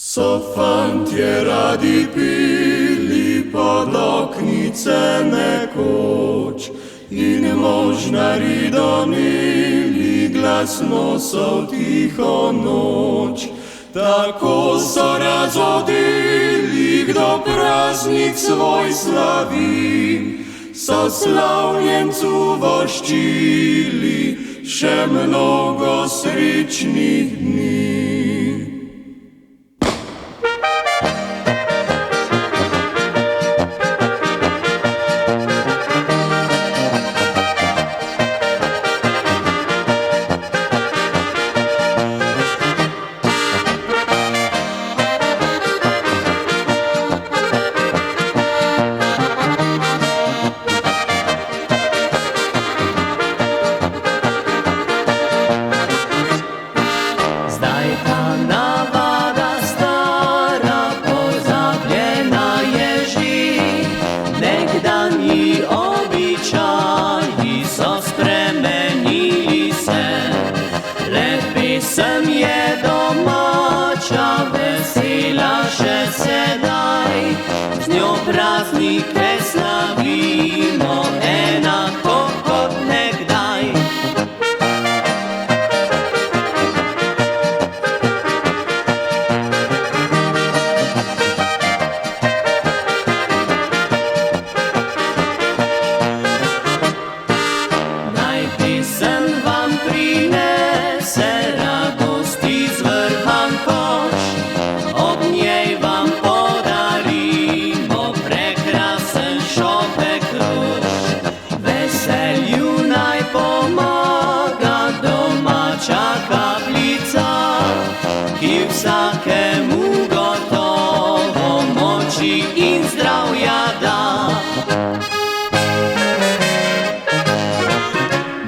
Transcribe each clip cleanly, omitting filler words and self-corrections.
So fantje radi pili pod oknice nekoč in možnari donili glasno so tiho noč. Tako so razodili, kdo praznik svoj slavi, so slavljencu voščili še mnogo srečnih dni. Sem je domača, vesela še sedaj, z njo praznike slavimo enako kot nekdaj. Naj pesem vam prinese ki vsakemu gotovo moči in zdravja da.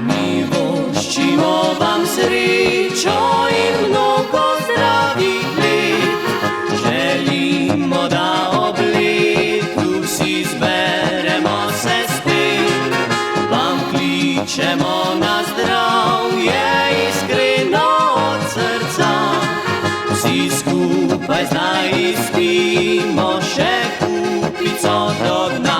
Mi voščimo vam srečo in mnogo zdravih let, želimo, da ob letu vsi zberemo se spet, vam kličemo na zdravje iskreno od srca. Vsi skupaj zdaj spimo še kupico do dna.